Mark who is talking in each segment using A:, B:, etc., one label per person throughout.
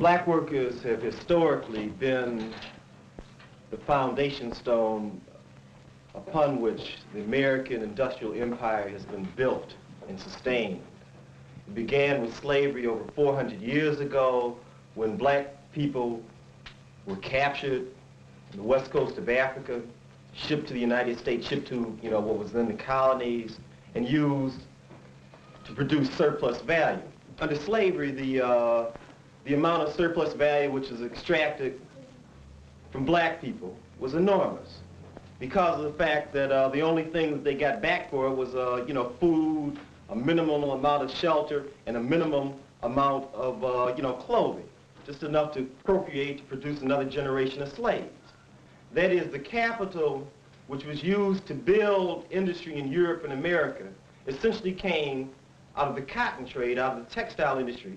A: Black workers have historically been the foundation stone upon which the American industrial empire has been built and sustained. It began with slavery over 400 years ago when black people were captured on the west coast of Africa, shipped to the United States, shipped to, what was then the colonies, and used to produce surplus value. Under slavery, the amount of surplus value which was extracted from black people was enormous because of the fact that the only thing that they got back for it was, food, a minimal amount of shelter, and a minimum amount of, clothing, just enough to procreate to produce another generation of slaves. That is, the capital which was used to build industry in Europe and America essentially came out of the cotton trade, out of the textile industry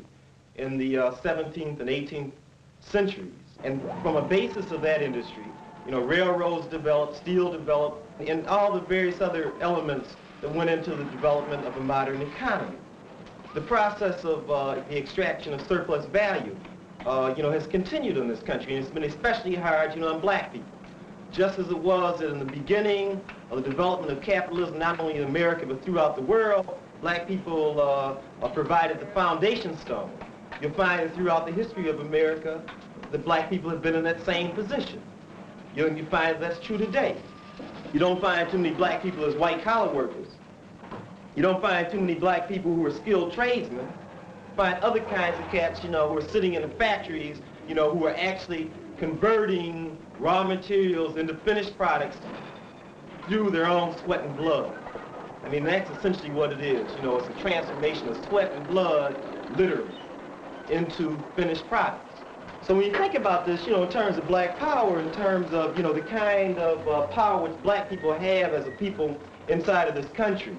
A: in the 17th and 18th centuries. And from a basis of that industry, railroads developed, steel developed, and all the various other elements that went into the development of a modern economy. The process of the extraction of surplus value, has continued in this country, and it's been especially hard, on black people. Just as it was in the beginning of the development of capitalism, not only in America, but throughout the world, black people provided the foundation stone. You'll find that throughout the history of America, that black people have been in that same position. You find that's true today. You don't find too many black people as white-collar workers. You don't find too many black people who are skilled tradesmen. You find other kinds of cats, who are sitting in the factories, who are actually converting raw materials into finished products through their own sweat and blood. I mean, that's essentially what it is. It's a transformation of sweat and blood, literally, into finished products. So when you think about this, in terms of black power, in terms of, the kind of power which black people have as a people inside of this country,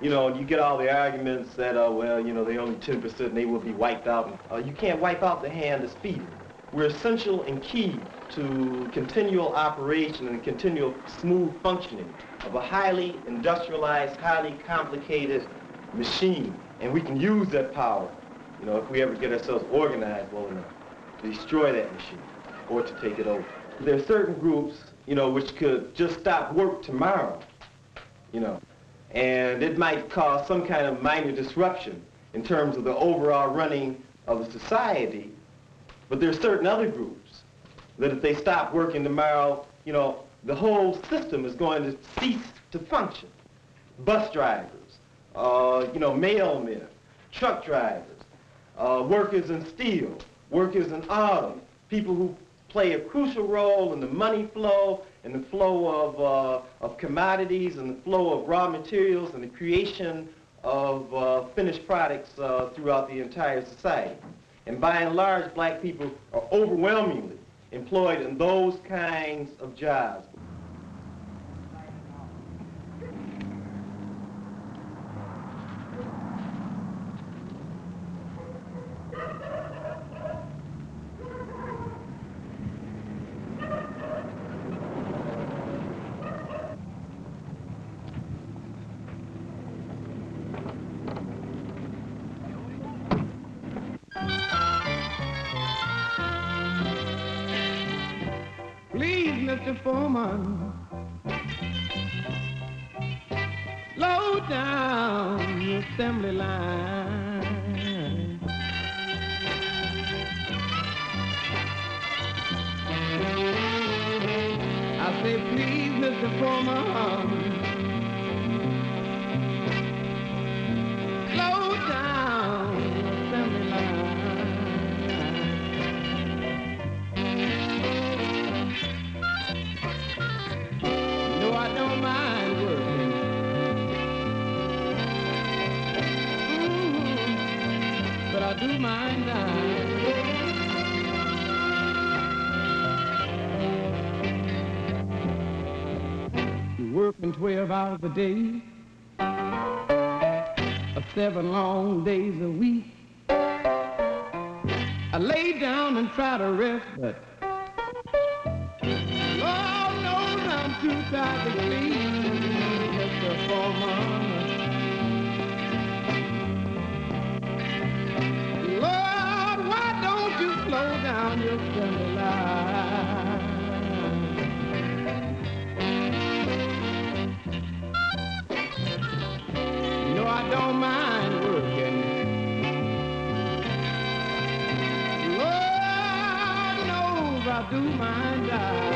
A: you get all the arguments that, they only 10% and they will be wiped out. You can't wipe out the hand that's feeding. We're essential and key to continual operation and continual smooth functioning of a highly industrialized, highly complicated machine. And we can use that power, if we ever get ourselves organized well enough to destroy that machine or to take it over. There are certain groups, which could just stop work tomorrow, and it might cause some kind of minor disruption in terms of the overall running of the society. But there are certain other groups that if they stop working tomorrow, the whole system is going to cease to function. Bus drivers, mailmen, truck drivers, workers in steel, workers in auto, people who play a crucial role in the money flow and the flow of commodities and the flow of raw materials and the creation of finished products throughout the entire society. And by and large, black people are overwhelmingly employed in those kinds of jobs.
B: Mr. Foreman, low down the assembly line. I say, please, Mr. Foreman, low down the assembly line. I don't mind working, but I do mind dying. Working 12 hours a day, 7 long days a week. I lay down and try to rest, but Lord knows I'm too tired to sleep, Mr. Foreman. Lord, why don't you slow around your friendly life. You know I don't mind working. Lord knows I do mind dying.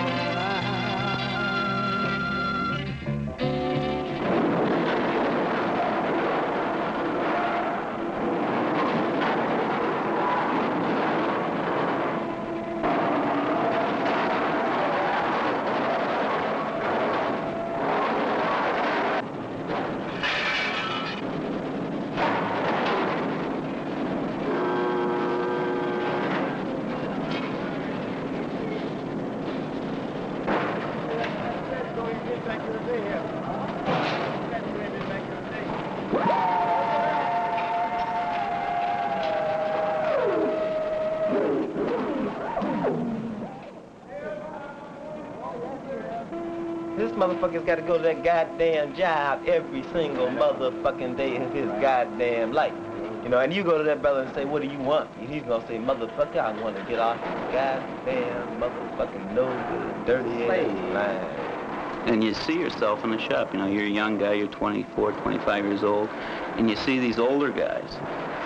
A: This motherfucker's got to go to that goddamn job every single motherfucking day of his goddamn life. You know, and you go to that brother and say, what do you want? And he's going to say, motherfucker, I want to get off this goddamn motherfucking no good, dirty ass line.
C: And you see yourself in the shop. You know, you're a young guy, you're 24, 25 years old, and you see these older guys,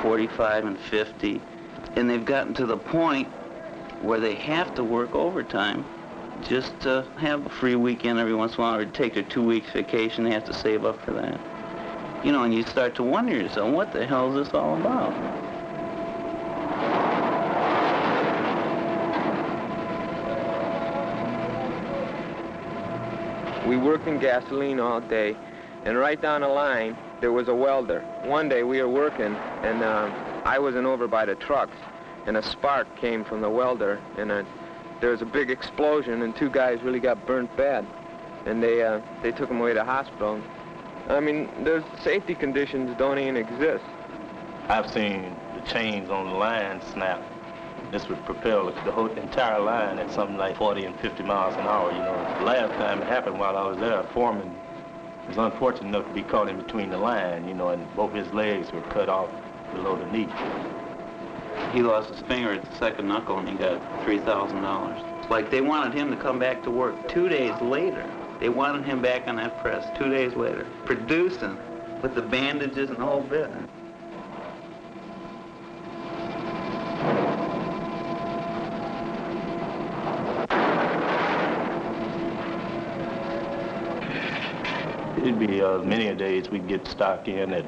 C: 45 and 50, and they've gotten to the point where they have to work overtime just to have a free weekend every once in a while, or take their 2 weeks vacation. They have to save up for that. You know, and you start to wonder yourself, what the hell is this all about?
D: We worked in gasoline all day, and right down the line, there was a welder. One day we were working, and I wasn't over by the trucks, and a spark came from the welder, and there was a big explosion, and 2 guys really got burnt bad, and they took them away to the hospital. I mean, there's safety conditions don't even exist.
E: I've seen the chains on the line snap. This would propel the whole entire line at something like 40 and 50 miles an hour, you know. The last time it happened while I was there, a foreman was unfortunate enough to be caught in between the line, you know, and both his legs were cut off below the knee.
C: He lost his finger at the second knuckle, and he got $3,000. It's like they wanted him to come back to work 2 days later. They wanted him back on that press 2 days later, producing with the bandages and the whole bit.
E: It'd be many a days we'd get stock in that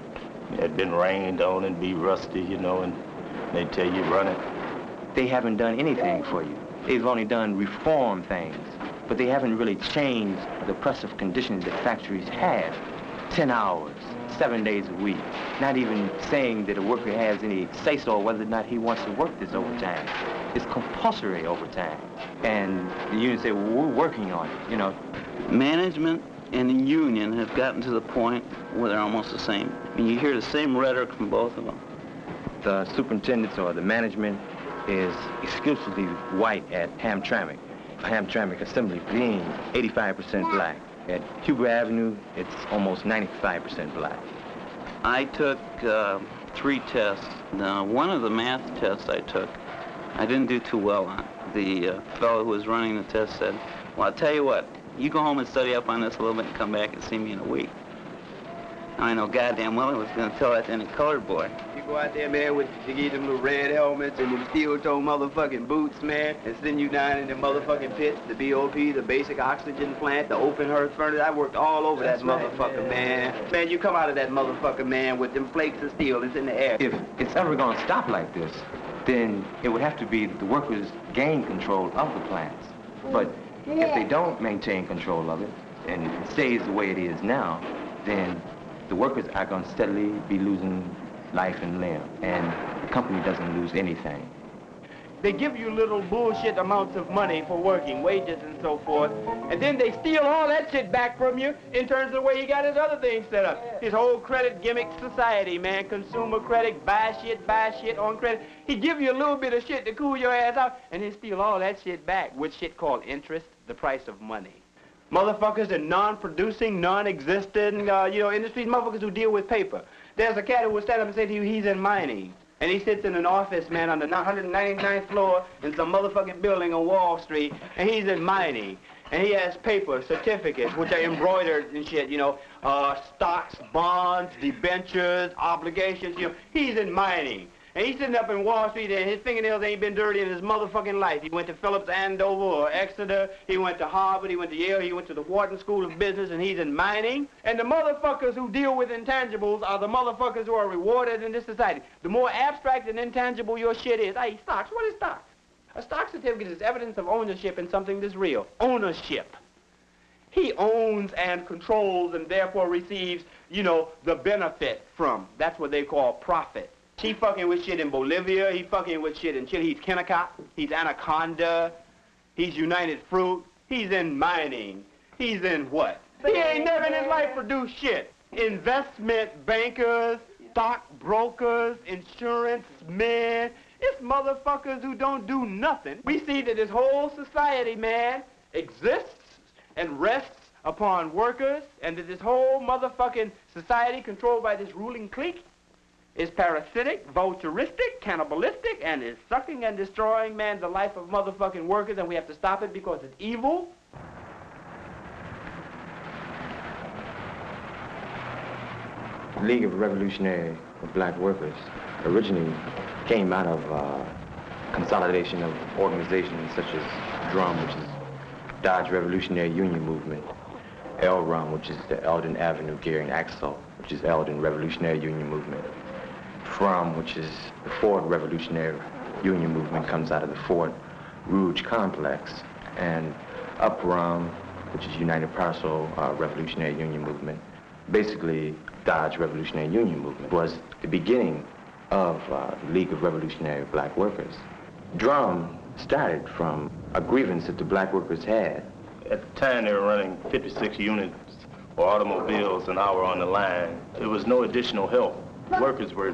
E: had been rained on and be rusty, you know, and they'd tell you run it.
F: They haven't done anything for you. They've only done reform things, but they haven't really changed the oppressive conditions that factories have. 10 hours, 7 days a week. Not even saying that a worker has any say-so whether or not he wants to work this overtime. It's compulsory overtime. And the union say, well, we're working on it, you know.
C: Management and the union have gotten to the point where they're almost the same. I mean, you hear the same rhetoric from both of them.
F: The superintendents or the management is exclusively white at Hamtramck. Hamtramck Assembly being 85% black. At Huber Avenue, it's almost 95% black.
C: I took 3 tests. Now, one of the math tests I took, I didn't do too well on. The fellow who was running the test said, well, I'll tell you what, you go home and study up on this a little bit and come back and see me in a week. I know goddamn well I was going to tell that to any colored boy.
G: You go out there, man, you get them little red helmets and them steel-toe motherfucking boots, man, and send you down in the motherfucking pits, the BOP, the basic oxygen plant, the open hearth furnace. I worked all over that motherfucker, man. Man, you come out of that motherfucker, man, with them flakes of steel that's in the air.
F: If it's ever going to stop like this, then it would have to be the workers gain control of the plants. But if they don't maintain control of it, and it stays the way it is now, then the workers are going to steadily be losing life and limb, and the company doesn't lose anything.
G: They give you little bullshit amounts of money for working, wages and so forth, and then they steal all that shit back from you in terms of the way he got his other things set up. His whole credit gimmick society, man, consumer credit, buy shit on credit. He give you a little bit of shit to cool your ass out, and he steal all that shit back with shit called interest, the price of money. Motherfuckers in non-producing, non-existent, industries, motherfuckers who deal with paper. There's a cat who will stand up and say to you, he's in mining. And he sits in an office, man, on the 199th floor in some motherfucking building on Wall Street, and he's in mining. And he has papers, certificates, which are embroidered and shit, you know, stocks, bonds, debentures, obligations, you know. He's in mining. And he's sitting up in Wall Street, and his fingernails ain't been dirty in his motherfucking life. He went to Phillips Andover or Exeter. He went to Harvard. He went to Yale. He went to the Wharton School of Business, and he's in mining. And the motherfuckers who deal with intangibles are the motherfuckers who are rewarded in this society. The more abstract and intangible your shit is, i.e. stocks. What is stocks? A stock certificate is evidence of ownership in something that's real. Ownership. He owns and controls and therefore receives, you know, the benefit from. That's what they call profit. He fucking with shit in Bolivia. He fucking with shit in Chile. He's Kennecott. He's Anaconda. He's United Fruit. He's in mining. He's in what? He ain't never in his life produced shit. Investment bankers, stock brokers, insurance men. It's motherfuckers who don't do nothing. We see that this whole society, man, exists and rests upon workers, and that this whole motherfucking society controlled by this ruling clique is parasitic, vulturistic, cannibalistic, and is sucking and destroying, man, the life of motherfucking workers, and we have to stop it because it's evil.
F: The League of Revolutionary Black Workers originally came out of consolidation of organizations such as DRUM, which is Dodge Revolutionary Union Movement, LRUM, which is the Eldon Avenue Gear and Axle, which is Eldon Revolutionary Union Movement, FRUM, which is the Ford Revolutionary Union Movement, comes out of the Fort Rouge Complex, and UPRUM, which is United Parcel Revolutionary Union Movement. Basically, Dodge Revolutionary Union Movement was the beginning of the League of Revolutionary Black Workers. DRUM started from a grievance that the black workers had.
E: At the time, they were running 56 units or automobiles an hour on the line. There was no additional help. Workers were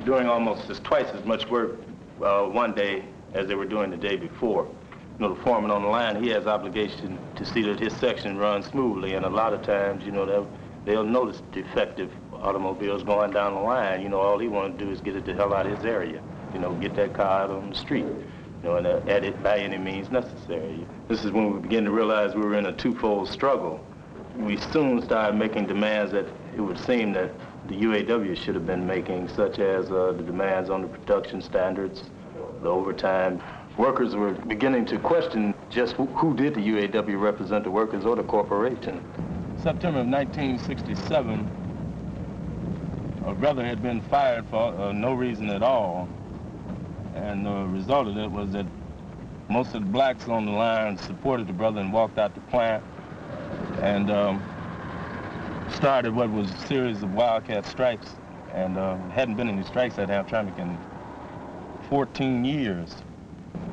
E: doing almost twice as much work one day as they were doing the day before. You know, the foreman on the line, he has obligation to see that his section runs smoothly, and a lot of times, you know, they'll notice defective automobiles going down the line. You know, all he wanted to do is get it the hell out of his area. You know, get that car out on the street. You know, and edit by any means necessary. This is when we began to realize we were in a twofold struggle. We soon started making demands that it would seem that the UAW should have been making, such as the demands on the production standards, the overtime. Workers were beginning to question just who did the UAW represent, the workers or the corporation. September of 1967, a brother had been fired for no reason at all. And the result of it was that most of the blacks on the line supported the brother and walked out the plant and started what was a series of wildcat strikes. And hadn't been any strikes at Hamtramck in 14 years.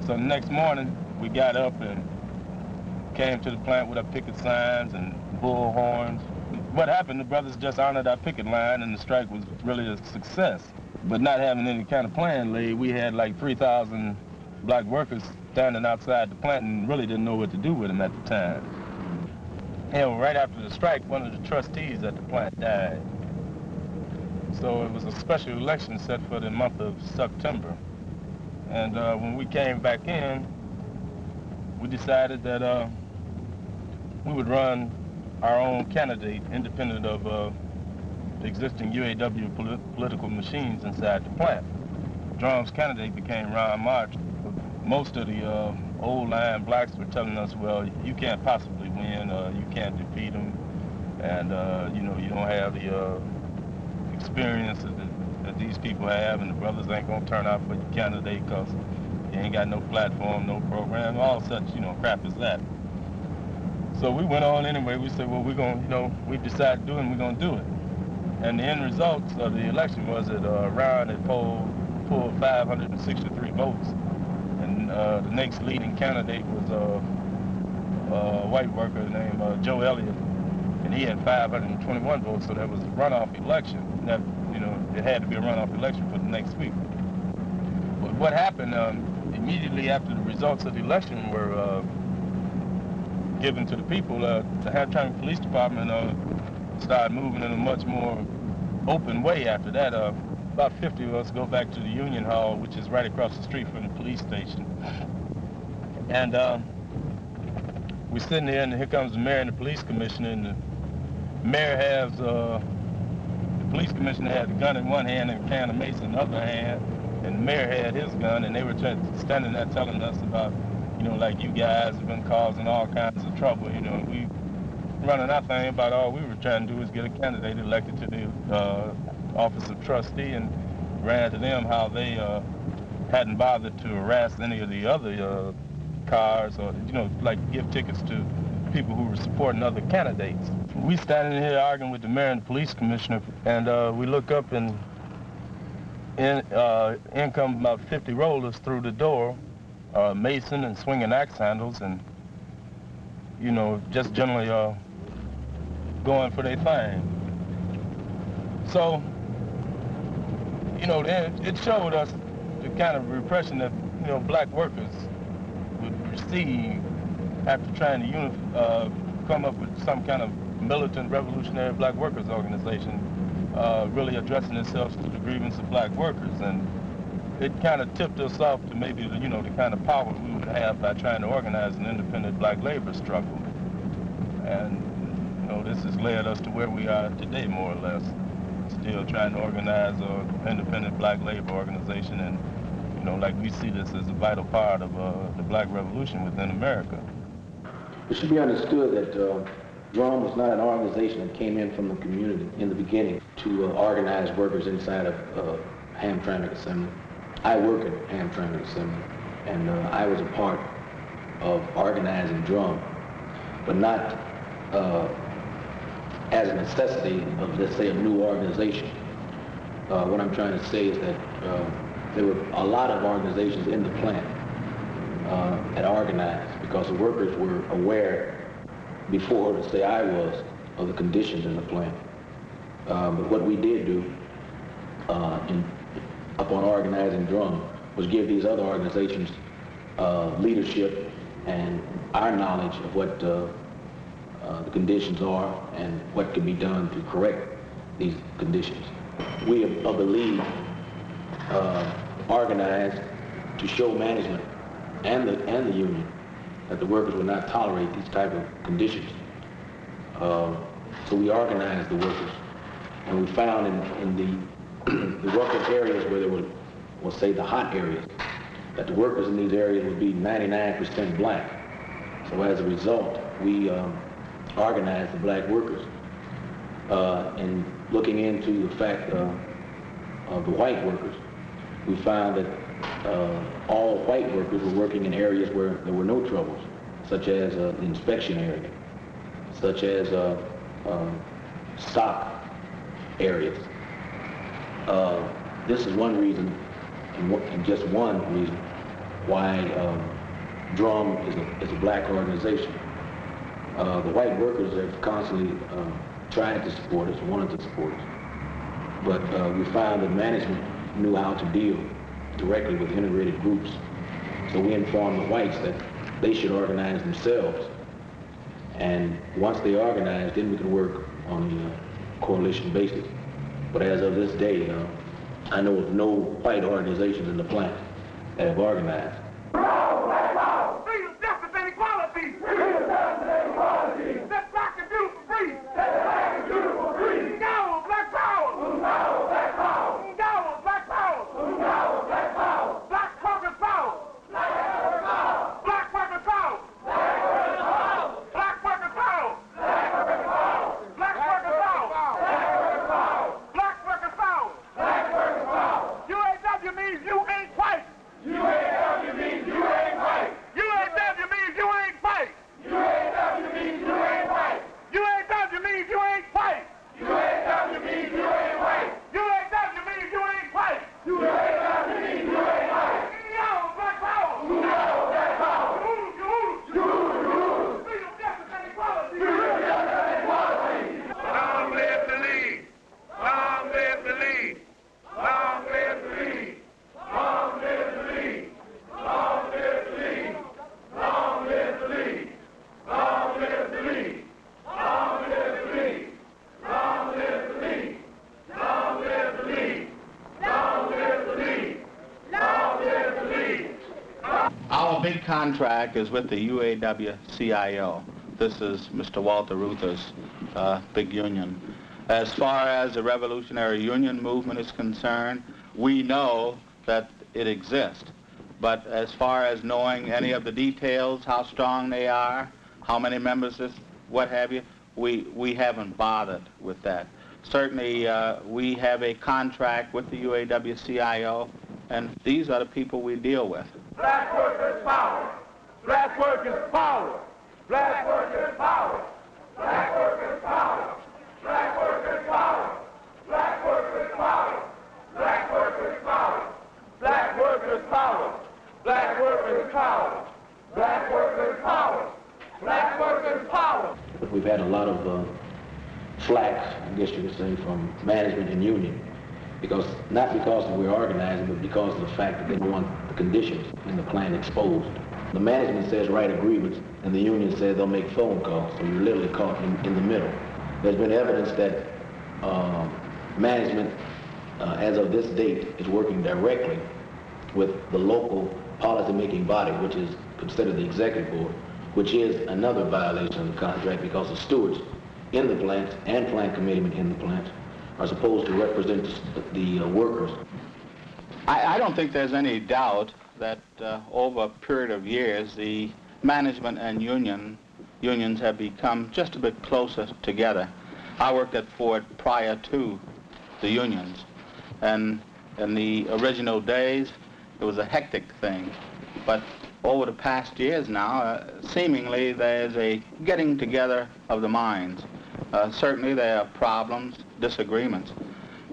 E: So the next morning, we got up and came to the plant with our picket signs and bullhorns. What happened, the brothers just honored our picket line, and the strike was really a success. But not having any kind of plan laid, we had like 3,000 black workers standing outside the plant and really didn't know what to do with them at the time. And right after the strike, one of the trustees at the plant died. So it was a special election set for the month of September. And when we came back in, we decided that we would run our own candidate independent of the existing UAW political machines inside the plant. DRUM's candidate became Ron March. Most of the old line blacks were telling us, well, you can't possibly win, you can't defeat them, and you know, you don't have the experience that these people have, and the brothers ain't gonna turn out for your candidate because you ain't got no platform, no program, all such, you know, crap as that. So we went on anyway. We said, well, we're gonna, you know, we decided to do it, and we're gonna do it. And the end results of the election was that Ron had pulled 563 votes, and the next leading candidate was a white worker named Joe Elliott, and he had 521 votes. So that was a runoff election. That, you know, it had to be a runoff election for the next week. But what happened immediately after the results of the election were given to the people, the Hamtramck Police Department started moving in a much more open way after that. about 50 of us go back to the Union Hall, which is right across the street from the police station. And we're sitting there, and here comes the mayor and the police commissioner, and the mayor has, the police commissioner had the gun in one hand and a can of mace in the other hand, and the mayor had his gun, and they were standing there telling us about, you know, like, you guys have been causing all kinds of trouble, you know. We running our thing about all we were trying to do is get a candidate elected to the office of trustee, and ran to them how they hadn't bothered to harass any of the other cars, or, you know, like give tickets to people who were supporting other candidates. We standing here arguing with the mayor and the police commissioner, and we look up, and in come about 50 rollers through the door, Mason and swinging axe handles, and, you know, just generally going for their thing. So, you know, it showed us the kind of repression that, you know, black workers would receive after trying to come up with some kind of militant revolutionary black workers organization, really addressing itself to the grievance of black workers. And it kind of tipped us off to maybe, you know, the kind of power we would have by trying to organize an independent black labor struggle. And, you know, this has led us to where we are today, more or less. Still trying to organize an independent black labor organization, and, you know, like, we see this as a vital part of the black revolution within America.
H: It should be understood that DRUM was not an organization that came in from the community in the beginning to organize workers inside of Hamtramck Assembly. I work at Hamtramck Assembly, and I was a part of organizing DRUM, but not as a necessity of, let's say, a new organization. What I'm trying to say is that there were a lot of organizations in the plant that organized, because the workers were aware before, let's say, I was, of the conditions in the plant. But what we did do upon organizing DRUM was give these other organizations leadership and our knowledge of what the conditions are and what can be done to correct these conditions. We, I believe, organized to show management and the union that the workers would not tolerate these type of conditions. So we organized the workers, and we found in the worker areas where there were, we'll say, the hot areas, that the workers in these areas would be 99% black. So as a result, we organized the black workers. And looking into the fact of the white workers, we found that all white workers were working in areas where there were no troubles, such as the inspection area, such as stock areas. This is one reason, and just one reason, why DRUM is a black organization. The white workers have constantly tried to support us, wanted to support us, but we found that management knew how to deal directly with integrated groups. So we informed the whites that they should organize themselves, and once they organized, then we could work on the coalition basis. But as of this day, I know of no white organizations in the plant that have organized.
B: Freedom, justice, and equality. Freedom, justice, and equality. That black and beautiful free. That black and beautiful free. Ngawa, black power. Ngawa, black power. Ngawa, black power. Ngawa, black power. Black workers power. Black workers power. Black workers power. Black workers power. Black workers power. Black workers power. Black workers power. Black workers power. Black workers power. Black workers power. UAW means you ain't white. UAW means you ain't
I: contract is with the UAW-CIO. This is Mr. Walter Reuther's big union. As far as the revolutionary union movement is concerned, we know that it exists. But as far as knowing any of the details, how strong they are, how many members, what have you, we haven't bothered with that. Certainly, we have a contract with the UAW-CIO, and these are the people we deal with.
B: Black workers power! Black workers power! Black workers power! Black workers power! Black workers power! Black workers power! Black workers power! Black workers power! Black workers power! Black workers power! Black workers power!
H: But we've had a lot of flack, I guess you could say, from management and union, not because we're organizing, but because of the fact that they don't want the conditions in the plant exposed. The management says write agreements, and the union says they'll make phone calls, so you're literally caught in the middle. There's been evidence that management, as of this date, is working directly with the local policy-making body, which is considered the executive board, which is another violation of the contract because the stewards in the plants and plant committeemen in the plants are supposed to represent the workers.
I: I don't think there's any doubt that over a period of years, the management and unions have become just a bit closer together. I worked at Ford prior to the unions, and in the original days, it was a hectic thing. But over the past years now, seemingly there's a getting together of the minds. Certainly there are problems, disagreements,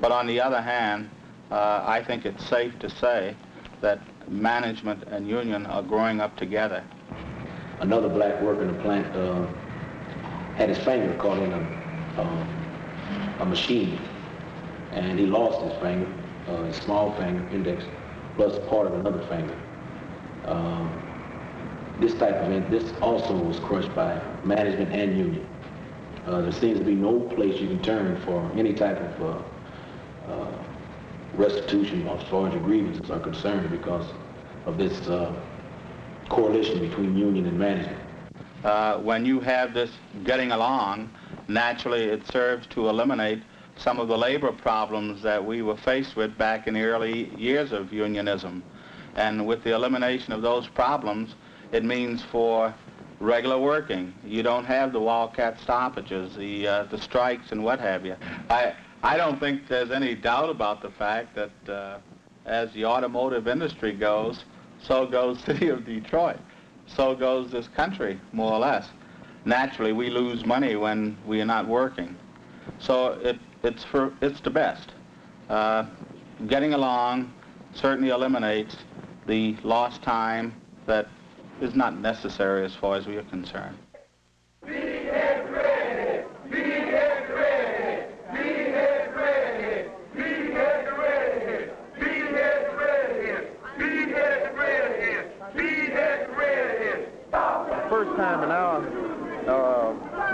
I: but on the other hand, I think it's safe to say that management and union are growing up together.
H: Another black worker in the plant had his finger caught in a machine, and he lost his finger, his small finger, index, plus part of another finger. This type of event, this also was crushed by management and union. There seems to be no place you can turn for any type of restitution as far as your grievances are concerned because of this coalition between union and management.
I: When you have this getting along, naturally it serves to eliminate some of the labor problems that we were faced with back in the early years of unionism. And with the elimination of those problems, it means for regular working. You don't have the wildcat stoppages, the strikes and what have you. I don't think there's any doubt about the fact that as the automotive industry goes, so goes the city of Detroit. So goes this country, more or less. Naturally, we lose money when we are not working. So it's the best. Getting along certainly eliminates the lost time that is not necessary as far as we are concerned.
J: First time in our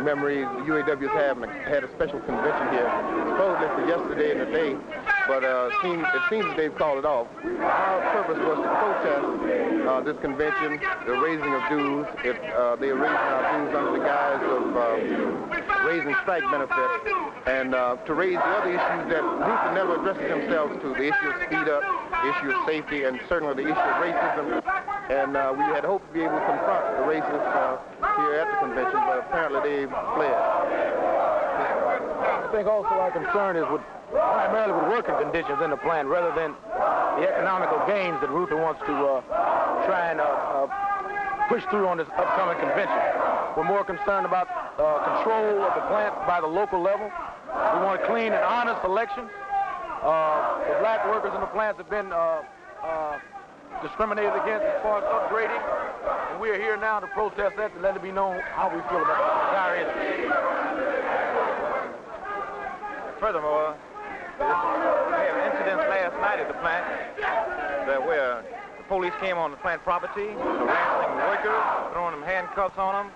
J: memory, the UAW has had a special convention here, supposedly for yesterday and today, but it seems that they've called it off. Our purpose was to protest this convention, the raising of dues. They are raising our dues under the guise of raising strike benefits, and to raise the other issues that Luther never addresses themselves to, the issue of speed up, the issue of safety, and certainly the issue of racism. And we had hoped to be able to confront the racists here at the convention, but apparently they've fled.
K: I think also our concern is primarily with working conditions in the plant rather than the economical gains that Luther wants to try and push through on this upcoming convention. We're more concerned about control of the plant by the local level. We want clean and honest elections. The black workers in the plants have been discriminated against as far as upgrading, and we are here now to protest that, to let it be known how we feel about our issues.
J: Furthermore, we had incidents last night at the plant where the police came on the plant property, harassing workers, throwing them handcuffs on them,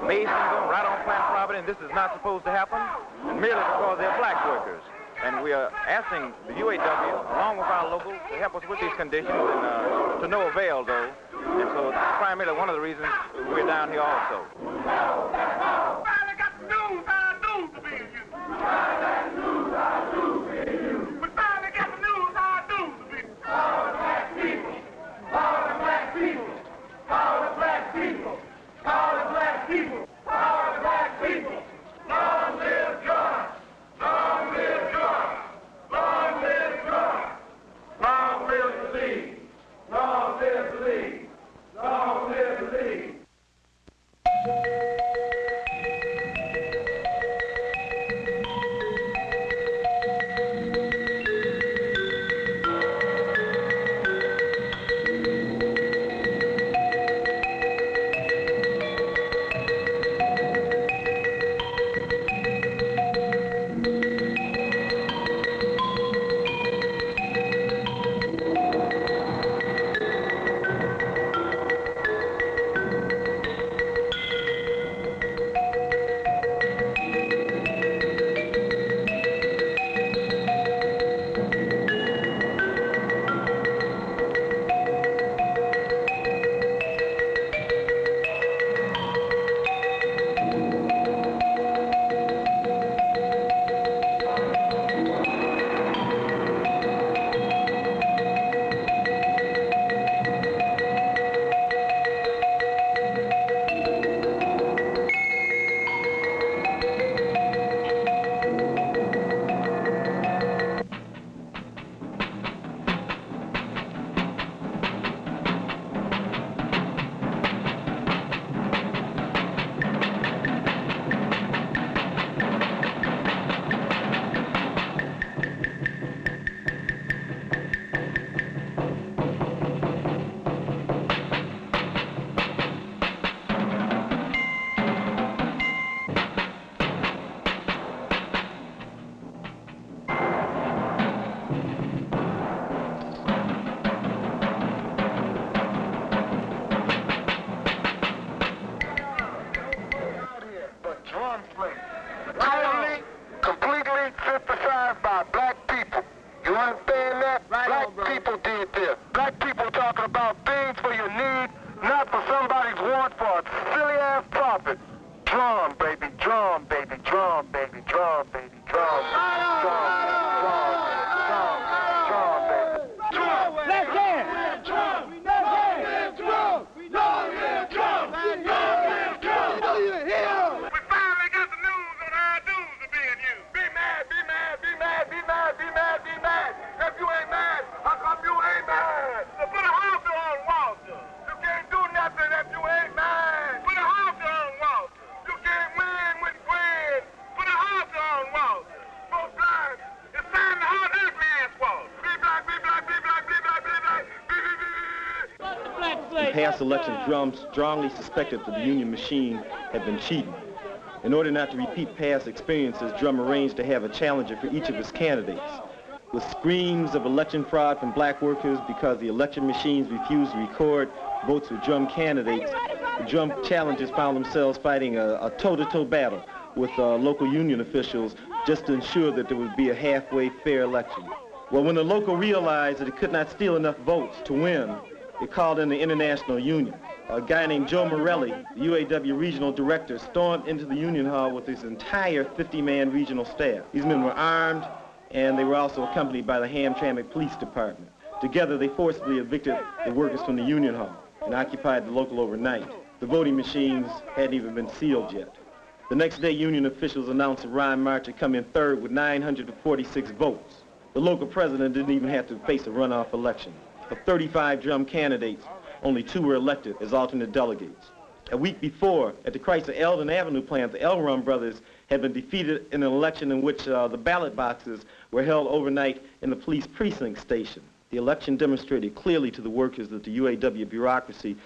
J: lacing them right on plant property, and this is not supposed to happen, and merely because they're black workers. And we are asking the UAW, along with our locals, to help us with these conditions, and to no avail, though.
K: And so that's primarily one of the reasons we're down here also.
B: Finally got the news how I do to be you. We finally got the news how I do to be you. We finally got the news how I do to be you. All the black people. All the black people. All the black people. All the black people. All the black people. Long live George. Long live George. Long live George. Long live the League. Long live the League. Long live the League. Totally, completely synthesized by black people. You understand that? Black people did this. Black people talking about things for your need, not for somebody's want for a silly-ass profit. Drum, baby, drum, baby, drum, baby, drum, baby, drum, drum, drum, drum, drum, baby. Drum! Let's dance! Drum! Let's dance! Drum! Long live drum! Long live drum! We finally got the news on our dues to being you. Be mad, be mad, be mad, be mad, be mad, be mad. If you ain't mad, how come you ain't mad? So put a halter on Walter. You can't do nothing if you ain't mad. Put a halter on Walter. You can't win with friends. Put a halter on Walter. Go blind. It's time to halt this man's Walter. Be black, be black, be black, be black, be black, be, be, be.
A: In past elections, Drum strongly suspected that the Union machine had been cheating. In order not to repeat past experiences, Drum arranged to have a challenger for each of his candidates. With screams of election fraud from black workers because the election machines refused to record votes for Drum candidates, the Drum challengers found themselves fighting a toe-to-toe battle with local union officials just to ensure that there would be a halfway fair election. Well, when the local realized that it could not steal enough votes to win, it called in the International Union. A guy named Joe Morelli, the UAW regional director, stormed into the Union Hall with his entire 50-man regional staff. These men were armed, and they were also accompanied by the Hamtramck Police Department. Together, they forcibly evicted the workers from the Union Hall and occupied the local overnight. The voting machines hadn't even been sealed yet. The next day, union officials announced that Ron March had come in third with 946 votes. The local president didn't even have to face a runoff election. Of 35 Drum candidates, only 2 were elected as alternate delegates. A week before, at the Chrysler Eldon Avenue plant, the Elrum brothers had been defeated in an election in which the ballot boxes were held overnight in the police precinct station. The election demonstrated clearly to the workers that the UAW bureaucracy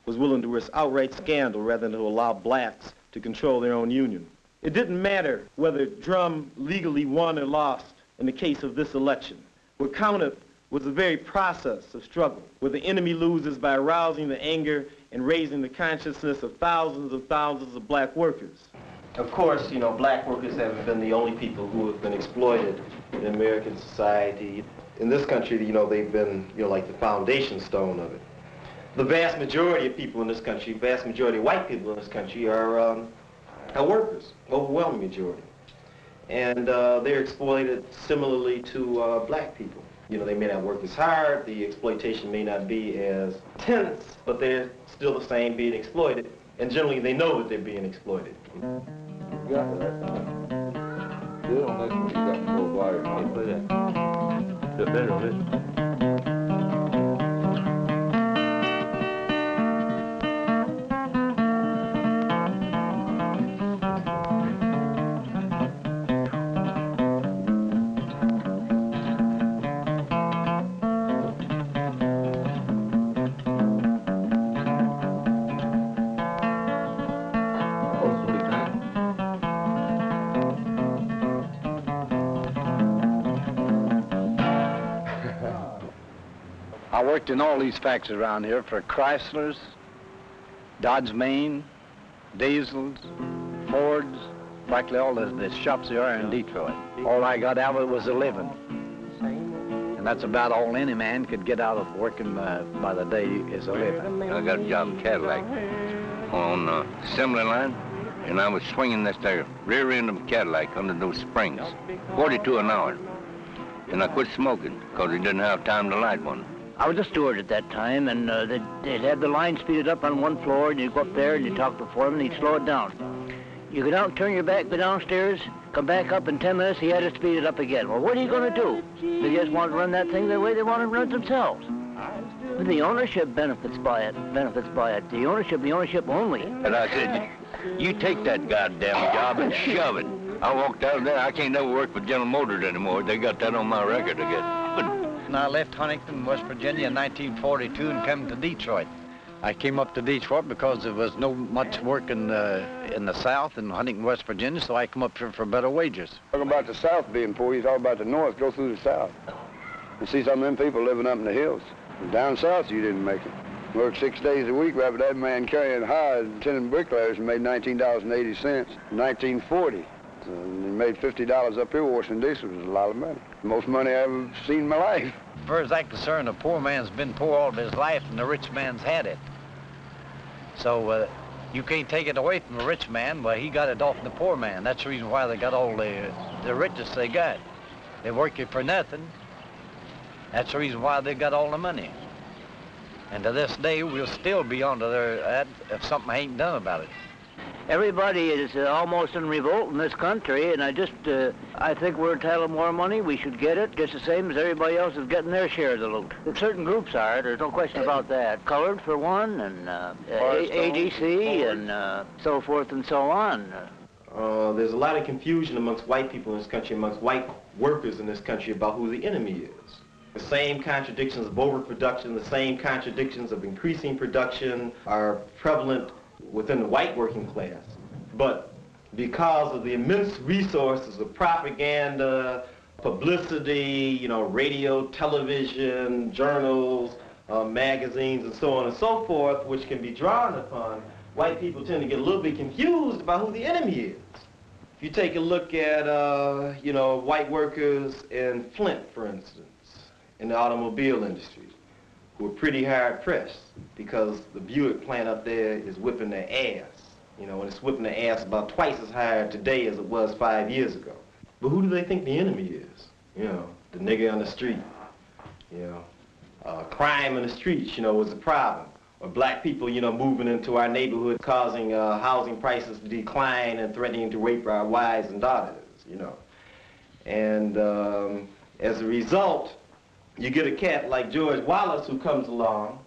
A: was willing to risk outright scandal rather than to allow blacks to control their own union. It didn't matter whether Drum legally won or lost in the case of this election. What counted was the very process of struggle, where the enemy loses by arousing the anger and raising the consciousness of thousands of black workers. Of course, you know, black workers haven't been the only people who have been exploited in American society. In this country, you know, they've been, you know, like the foundation stone of it. The vast majority of people in this country, vast majority of white people in this country are workers, overwhelming majority. And they're exploited similarly to black people. You know, they may not work as hard, the exploitation may not be as intense, but they're still the same being exploited. And generally they know that they're being exploited.
L: Got that. Still on this one, you got more wires. I'll play that. The better of it.
M: I worked in all these factories around here for Chryslers, Dodge Main, Diesels, Fords, practically all the shops there are in Detroit. All I got out of it was a living. And that's about all any man could get out of working by the day is a living.
N: I got a job in Cadillac on the assembly line, and I was swinging this there rear end of a Cadillac under those springs, 42 an hour. And I quit smoking because he didn't have time to light one.
O: I was a steward at that time, and they'd have the line speeded up on one floor, and you'd go up there and you'd talk to the foreman, and he'd slow it down. You go down, turn your back, go downstairs, come back up in 10 minutes, he had to speed it up again. Well, what are you going to do? They just want to run that thing the way they want to run it themselves. But the ownership benefits by it. The ownership only.
N: And I said, you take that goddamn job and shove it. I walked out of there, I can't never work for General Motors anymore. They got that on my record again.
M: And I left Huntington, West Virginia in 1942 and came to Detroit. I came up to Detroit because there was no much work in the South in Huntington, West Virginia, so I come up here for better wages.
P: Talking about the South being poor, you talk about the North, go through the South. You see some of them people living up in the hills. Down South, you didn't make it. Worked 6 days a week, right, but that man carrying hired, tending bricklayers, and made $19.80 in 1940. And he made $50 up here washing dishes. Was a lot of money. Most money I ever seen in my life.
M: As far as I'm concerned, the poor man's been poor all of his life, and the rich man's had it. So you can't take it away from the rich man, but he got it off the poor man. That's the reason why they got all the richest they got. They work you for nothing. That's the reason why they got all the money. And to this day, we'll still be under their if something ain't done about it.
O: Everybody is almost in revolt in this country, and I think we're entitled to more money. We should get it just the same as everybody else is getting their share of the loot. Certain groups are, there's no question about that. Colored, for one, and ADC, and so forth and so on.
A: There's a lot of confusion amongst white people in this country, amongst white workers in this country about who the enemy is. The same contradictions of overproduction, the same contradictions of increasing production are prevalent within the white working class. But because of the immense resources of propaganda, publicity, you know, radio, television, journals, magazines, and so on and so forth, which can be drawn upon, white people tend to get a little bit confused about who the enemy is. If you take a look at, you know, white workers in Flint, for instance, in the automobile industry, who are pretty hard pressed because the Buick plant up there is whipping their ass. You know, and it's whipping their ass about twice as hard today as it was 5 years ago. But who do they think the enemy is? You know, the nigger on the street. You know, crime in the streets, you know, was a problem. Or black people, you know, moving into our neighborhood, causing housing prices to decline and threatening to rape our wives and daughters, you know. And as a result, you get a cat like George Wallace who comes along,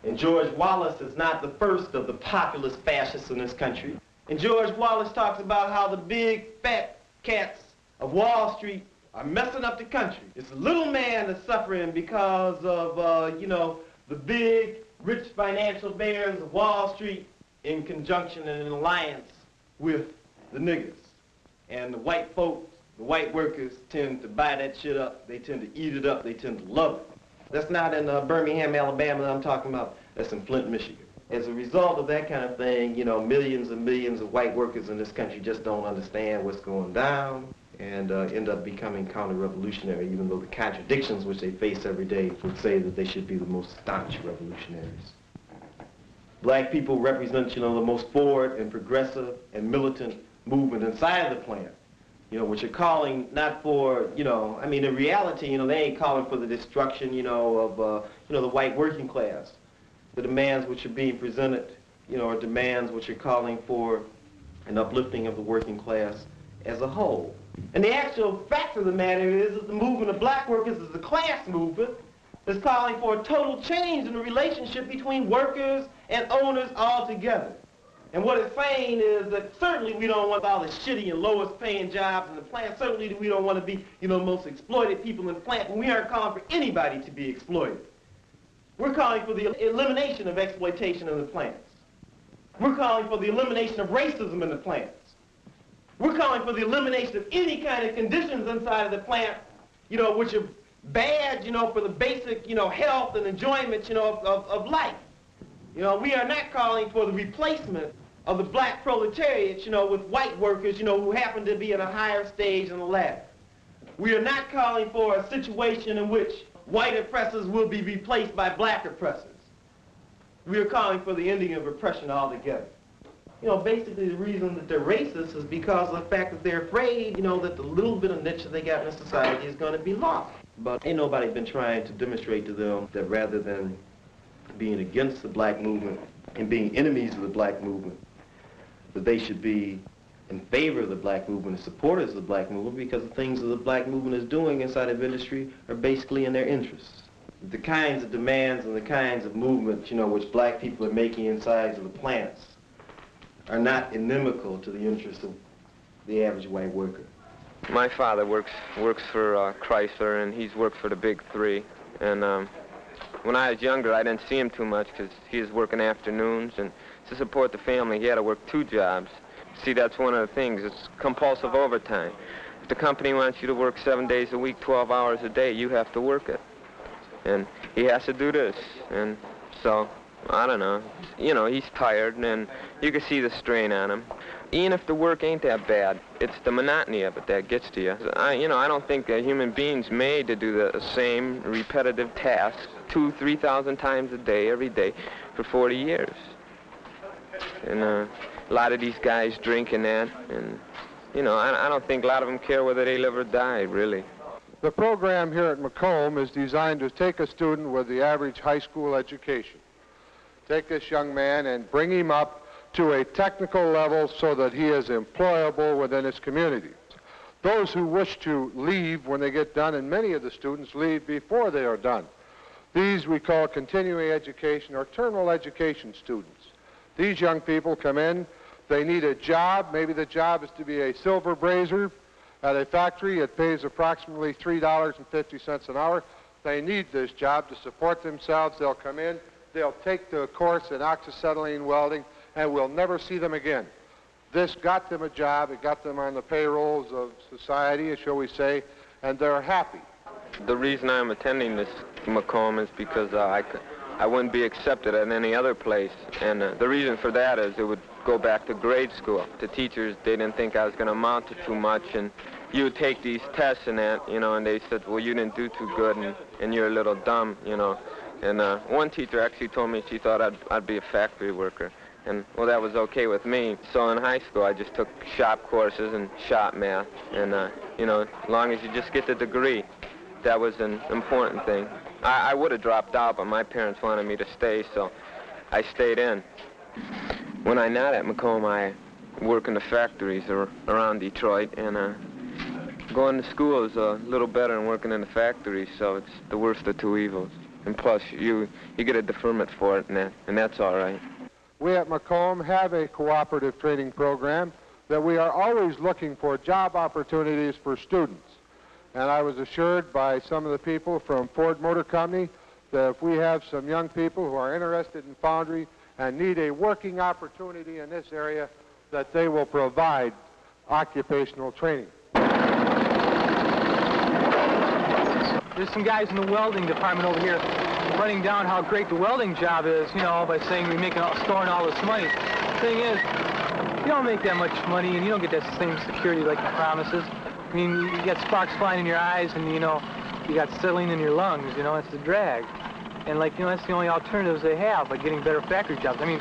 A: and George Wallace is not the first of the populist fascists in this country. And George Wallace talks about how the big fat cats of Wall Street are messing up the country. It's the little man that's suffering because of, you know, the big, rich financial bears of Wall Street in conjunction and in alliance with the niggers. And the white folks, the white workers tend to buy that shit up. They tend to eat it up. They tend to love it. That's not in Birmingham, Alabama that I'm talking about. That's in Flint, Michigan. As a result of that kind of thing, you know, millions and millions of white workers in this country just don't understand what's going down and end up becoming counter-revolutionary, even though the contradictions which they face every day would say that they should be the most staunch revolutionaries. Black people represent, the most forward and progressive and militant movement inside the plant, which are calling not for, in reality, they ain't calling for the destruction, of, the white working class. The demands which are being presented, are demands which are calling for an uplifting of the working class as a whole. And the actual fact of the matter is that the movement of black workers is a class movement that's calling for a total change in the relationship between workers and owners altogether. And what it's saying is that certainly we don't want all the shitty and lowest paying jobs in the plant. Certainly we don't want to be, most exploited people in the plant. And we aren't calling for anybody to be exploited. We're calling for the elimination of exploitation in the plants. We're calling for the elimination of racism in the plants. We're calling for the elimination of any kind of conditions inside of the plant, which are bad, for the basic, health and enjoyment, of life. We are not calling for the replacement of the black proletariat, with white workers, who happen to be in a higher stage on the ladder. We are not calling for a situation in which white oppressors will be replaced by black oppressors. We are calling for the ending of oppression altogether. Basically the reason that they're racist is because of the fact that they're afraid, that the little bit of niche that they got in society is going to be lost. But ain't nobody been trying to demonstrate to them that rather than being against the black movement and being enemies of the black movement, that they should be in favor of the black movement and supporters of the black movement, because the things that the black movement is doing inside of industry are basically in their interests. The kinds of demands and the kinds of movements, which black people are making inside of the plants are not inimical to the interests of the average white worker.
D: My father works for Chrysler, and he's worked for the big three. And when I was younger, I didn't see him too much because he was working afternoons, and to support the family, he had to work 2 jobs. See, that's one of the things. It's compulsive overtime. If the company wants you to work 7 days a week, 12 hours a day, you have to work it. And he has to do this. And so, I don't know. He's tired, and you can see the strain on him. Even if the work ain't that bad, it's the monotony of it that gets to you. I don't think a human being's made to do the same repetitive tasks 2,000 to 3,000 times a day, every day, for 40 years. And a lot of these guys drinking that, and, I don't think a lot of them care whether they live or die, really.
J: The program here at Macomb is designed to take a student with the average high school education, take this young man and bring him up to a technical level so that he is employable within his community. Those who wish to leave when they get done, and many of the students leave before they are done. These we call continuing education or terminal education students. These young people come in, they need a job. Maybe the job is to be a silver brazier at a factory. It pays approximately $3.50 an hour. They need this job to support themselves. They'll come in, they'll take the course in oxyacetylene welding, and we'll never see them again. This got them a job, it got them on the payrolls of society, shall we say, and they're happy.
D: The reason I'm attending this Macomb is because I wouldn't be accepted at any other place. And the reason for that is it would go back to grade school. The teachers, they didn't think I was going to amount to too much, and you would take these tests and that, and they said, well, you didn't do too good, and you're a little dumb, And one teacher actually told me she thought I'd be a factory worker. And, well, that was okay with me. So in high school, I just took shop courses and shop math. And, as long as you just get the degree, that was an important thing. I would have dropped out, but my parents wanted me to stay, so I stayed in. When I'm not at Macomb, I work in the factories around Detroit, and going to school is a little better than working in the factories, so it's the worst of 2 evils. And plus, you get a deferment for it, and that's all right.
J: We at Macomb have a cooperative training program that we are always looking for job opportunities for students. And I was assured by some of the people from Ford Motor Company that if we have some young people who are interested in foundry and need a working opportunity in this area, that they will provide occupational training.
Q: There's some guys in the welding department over here running down how great the welding job is, by saying we're storing all this money. The thing is, you don't make that much money and you don't get that same security like the promises. I mean, you get sparks flying in your eyes and, you got acetylene in your lungs, it's the drag. And like, you know, that's the only alternatives they have, like getting better factory jobs. I mean,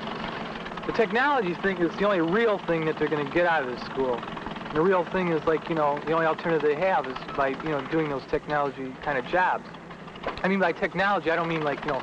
Q: the technology thing is the only real thing that they're going to get out of this school. And the real thing is like, you know, the only alternative they have is by, you know, doing those technology kind of jobs. I mean, by technology, I don't mean like, you know,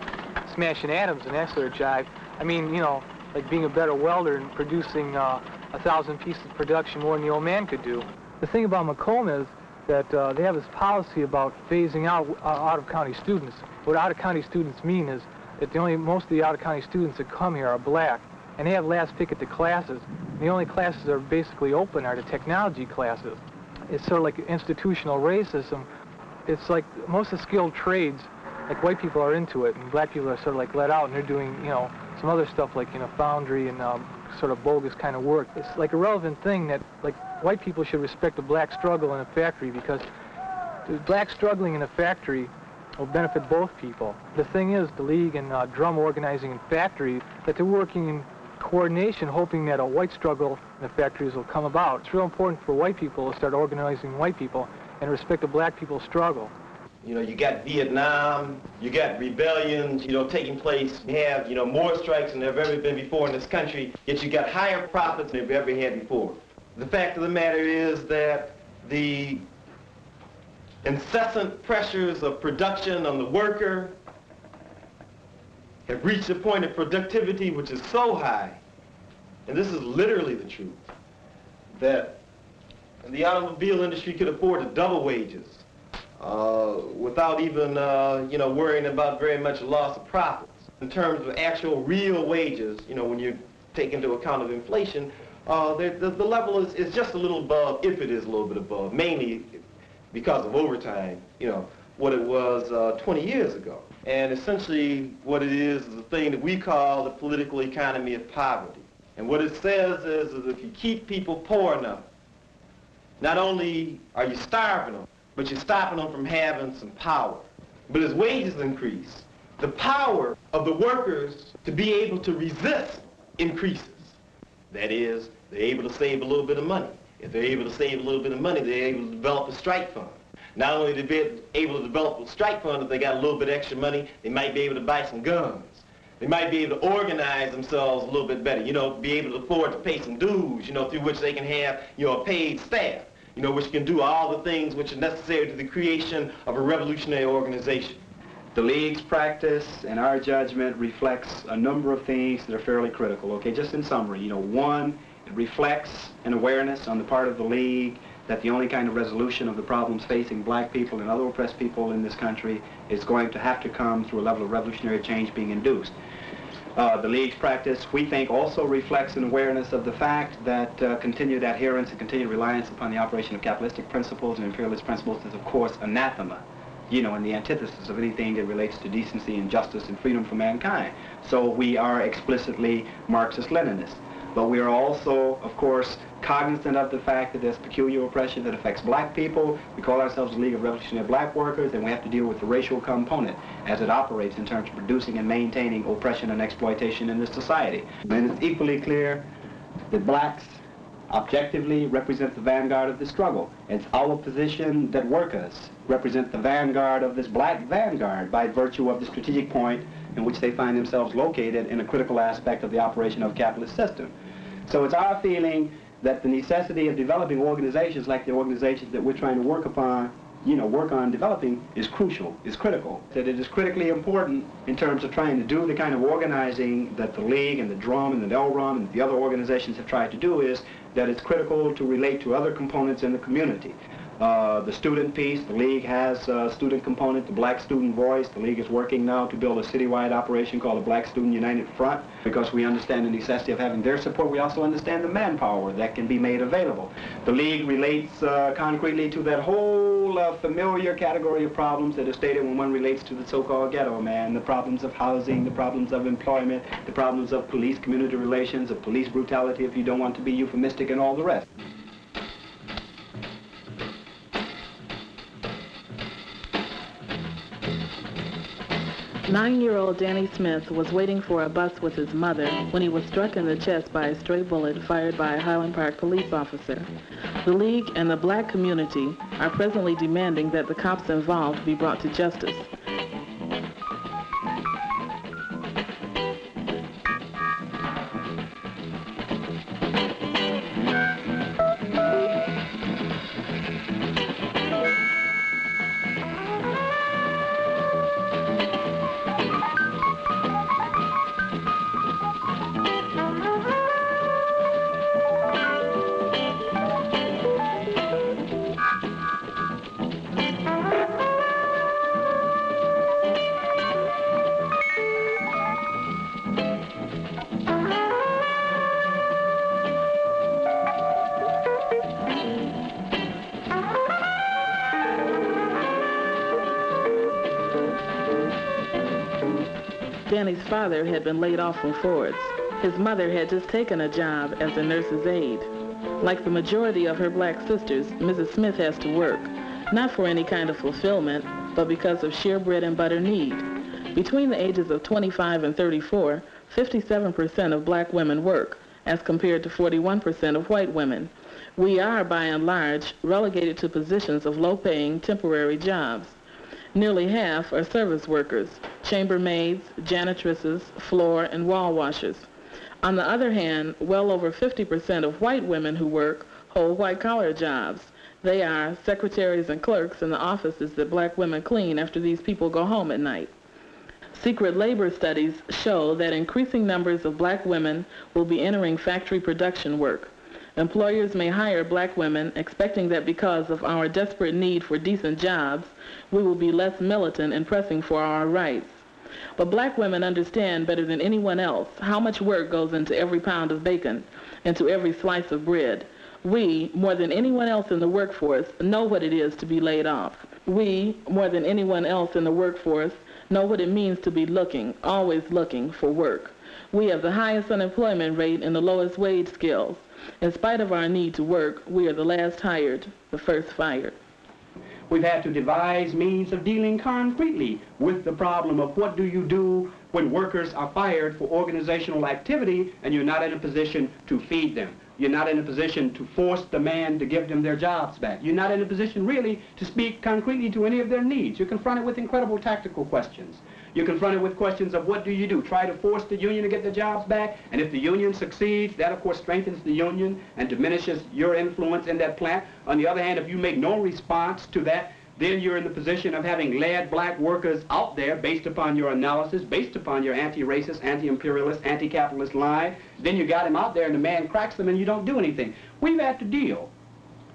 Q: smashing atoms and that sort of jive. I mean, you know, like being a better welder and producing 1,000 pieces of production more than the old man could do. The thing about Macomb is that they have this policy about phasing out out-of-county students. What out-of-county students mean is that most of the out-of-county students that come here are black, and they have last pick at the classes. The only classes that are basically open are the technology classes. It's sort of like institutional racism. It's like most of the skilled trades, like white people are into it, and black people are sort of like let out, and they're doing, you know, some other stuff like, you know, foundry and sort of bogus kind of work. It's like a relevant thing that, like, white people should respect the black struggle in a factory, because the black struggling in a factory will benefit both people. The thing is, the League and drum organizing in factory, that they're working in coordination, hoping that a white struggle in the factories will come about. It's real important for white people to start organizing white people and respect the black people's struggle.
A: You know, you got Vietnam, you got rebellions, you know, taking place. You have, you know, more strikes than there have ever been before in this country, yet you got higher profits than they've ever had before. The fact of the matter is that the incessant pressures of production on the worker have reached a point of productivity which is so high, and this is literally the truth, that the automobile industry could afford to double wages without even, you know, worrying about very much loss of profits. In terms of actual real wages, you know, when you take into account of inflation, the level is just a little above, if it is a little bit above, mainly because of overtime, you know, what it was 20 years ago. And essentially what it is a thing that we call the political economy of poverty. And what it says is that if you keep people poor enough, not only are you starving them, but you're stopping them from having some power. But as wages increase, the power of the workers to be able to resist increases. That is, they're able to save a little bit of money. If they're able to save a little bit of money, they're able to develop a strike fund. Not only to be able to develop a strike fund, if they got a little bit extra money, they might be able to buy some guns. They might be able to organize themselves a little bit better, you know, be able to afford to pay some dues, you know, through which they can have, you know, a paid staff, you know, which can do all the things which are necessary to the creation of a revolutionary organization.
R: The League's practice and our judgment reflects a number of things that are fairly critical. Okay, just in summary, you know, one, it reflects an awareness on the part of the League that the only kind of resolution of the problems facing black people and other oppressed people in this country is going to have to come through a level of revolutionary change being induced. The League's practice, we think, also reflects an awareness of the fact that continued adherence and continued reliance upon the operation of capitalistic principles and imperialist principles is, of course, anathema, you know, and the antithesis of anything that relates to decency and justice and freedom for mankind. So we are explicitly Marxist-Leninists. But we are also, of course, cognizant of the fact that there's peculiar oppression that affects black people. We call ourselves the League of Revolutionary Black Workers, and we have to deal with the racial component as it operates in terms of producing and maintaining oppression and exploitation in this society. And it's equally clear that blacks objectively represent the vanguard of the struggle. It's our position that workers represent the vanguard of this black vanguard by virtue of the strategic point in which they find themselves located in a critical aspect of the operation of the capitalist system. So it's our feeling that the necessity of developing organizations like the organizations that we're trying to work on developing is crucial, is critical. That it is critically important in terms of trying to do the kind of organizing that the League and the Drum and the LRUM and the other organizations have tried to do, is that it's critical to relate to other components in the community. The student piece, the League has a student component, the Black Student Voice. The League is working now to build a citywide operation called the Black Student United Front, because we understand the necessity of having their support. We also understand the manpower that can be made available. The League relates concretely to that whole familiar category of problems that are stated when one relates to the so-called ghetto man, the problems of housing, the problems of employment, the problems of police-community relations, of police brutality, if you don't want to be euphemistic, and all the rest.
S: Nine-year-old Danny Smith was waiting for a bus with his mother when he was struck in the chest by a stray bullet fired by a Highland Park police officer. The League and the black community are presently demanding that the cops involved be brought to justice. Danny's father had been laid off from Ford's. His mother had just taken a job as a nurse's aide. Like the majority of her black sisters, Mrs. Smith has to work, not for any kind of fulfillment, but because of sheer bread and butter need. Between the ages of 25 and 34, 57% of black women work, as compared to 41% of white women. We are, by and large, relegated to positions of low-paying, temporary jobs. Nearly half are service workers, chambermaids, janitresses, floor and wall washers. On the other hand, well over 50% of white women who work hold white-collar jobs. They are secretaries and clerks in the offices that black women clean after these people go home at night. Secret labor studies show that increasing numbers of black women will be entering factory production work. Employers may hire black women expecting that because of our desperate need for decent jobs, we will be less militant in pressing for our rights. But black women understand better than anyone else how much work goes into every pound of bacon, into every slice of bread. We, more than anyone else in the workforce, know what it is to be laid off. We, more than anyone else in the workforce, know what it means to be looking, always looking for work. We have the highest unemployment rate and the lowest wage scales. In spite of our need to work, we are the last hired, the first fired.
R: We've had to devise means of dealing concretely with the problem of what do you do when workers are fired for organizational activity and you're not in a position to feed them. You're not in a position to force the man to give them their jobs back. You're not in a position really to speak concretely to any of their needs. You're confronted with incredible tactical questions. You're confronted with questions of what do you do? Try to force the union to get the jobs back, and if the union succeeds, that of course strengthens the union and diminishes your influence in that plant. On the other hand, if you make no response to that, then you're in the position of having led black workers out there based upon your analysis, based upon your anti-racist, anti-imperialist, anti-capitalist line. Then you got him out there and the man cracks them and you don't do anything. We've had to deal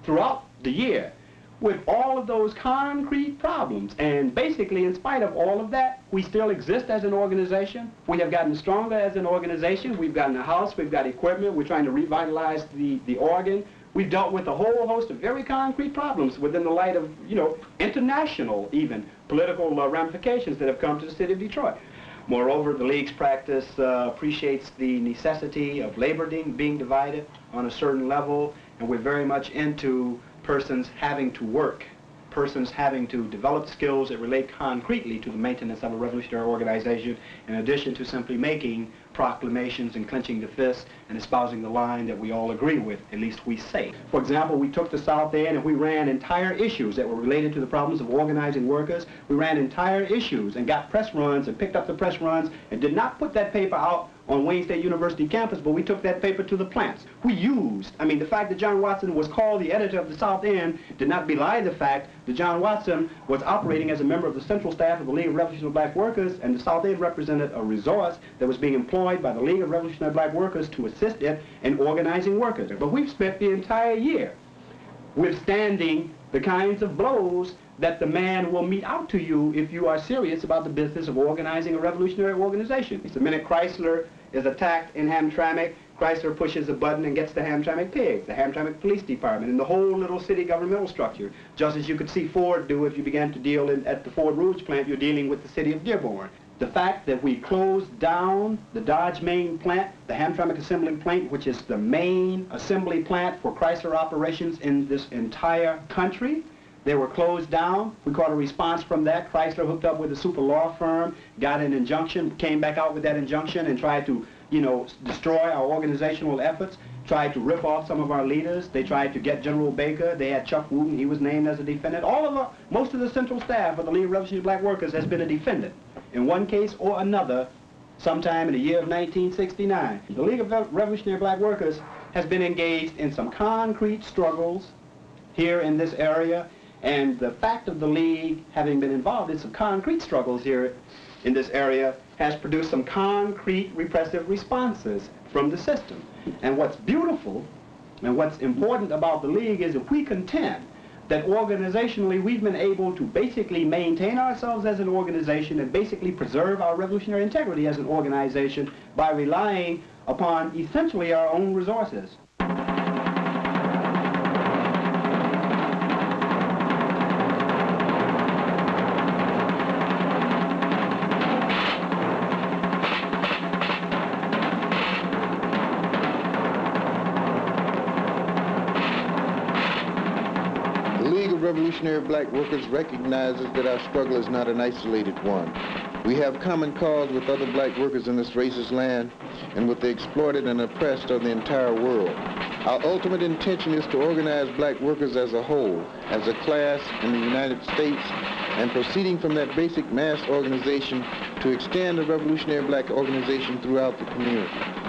R: throughout the year with all of those concrete problems. And basically, in spite of all of that, we still exist as an organization. We have gotten stronger as an organization. We've gotten a house, we've got equipment, we're trying to revitalize the organ. We've dealt with a whole host of very concrete problems within the light of, international even political ramifications that have come to the city of Detroit. Moreover, the League's practice appreciates the necessity of labor being divided on a certain level, and we're very much into persons having to work, persons having to develop skills that relate concretely to the maintenance of a revolutionary organization, in addition to simply making proclamations and clenching the fist and espousing the line that we all agree with, at least we say. For example, we took the South End and we ran entire issues that were related to the problems of organizing workers. We ran entire issues and got press runs and picked up the press runs and did not put that paper out on Wayne State University campus, but we took that paper to the plants. We used, the fact that John Watson was called the editor of the South End did not belie the fact that John Watson was operating as a member of the central staff of the League of Revolutionary Black Workers, and the South End represented a resource that was being employed by the League of Revolutionary Black Workers to assist it in organizing workers. But we've spent the entire year withstanding the kinds of blows that the man will mete out to you if you are serious about the business of organizing a revolutionary organization. The minute Chrysler is attacked in Hamtramck, Chrysler pushes a button and gets the Hamtramck pigs, the Hamtramck Police Department, and the whole little city governmental structure. Just as you could see Ford do if you began to deal at the Ford Rouge plant, you're dealing with the city of Dearborn. The fact that we closed down the Dodge main plant, the Hamtramck assembly plant, which is the main assembly plant for Chrysler operations in this entire country, they were closed down. We caught a response from that. Chrysler hooked up with a super law firm, got an injunction, came back out with that injunction and tried to, destroy our organizational efforts, tried to rip off some of our leaders. They tried to get General Baker. They had Chuck Wooten. He was named as a defendant. Most of the central staff of the League of Revolutionary Black Workers has been a defendant in one case or another sometime in the year of 1969. The League of Revolutionary Black Workers has been engaged in some concrete struggles here in this area. And the fact of the League having been involved in some concrete struggles here in this area has produced some concrete repressive responses from the system. And what's beautiful and what's important about the League is if we contend that organizationally we've been able to basically maintain ourselves as an organization and basically preserve our revolutionary integrity as an organization by relying upon essentially our own resources.
T: Revolutionary Black Workers recognizes that our struggle is not an isolated one. We have common cause with other black workers in this racist land and with the exploited and oppressed of the entire world. Our ultimate intention is to organize black workers as a whole, as a class in the United States, and proceeding from that basic mass organization to extend the Revolutionary Black Organization throughout the community.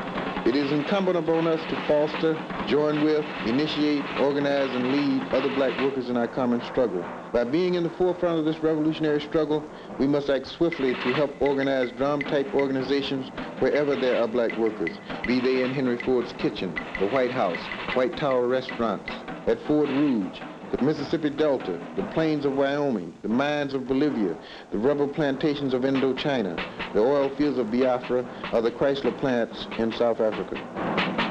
T: It is incumbent upon us to foster, join with, initiate, organize, and lead other black workers in our common struggle. By being in the forefront of this revolutionary struggle, we must act swiftly to help organize drum-type organizations wherever there are black workers, be they in Henry Ford's kitchen, the White House, White Tower restaurants, at Fort Rouge, the Mississippi Delta, the plains of Wyoming, the mines of Bolivia, the rubber plantations of Indochina, the oil fields of Biafra, or the Chrysler plants in South Africa.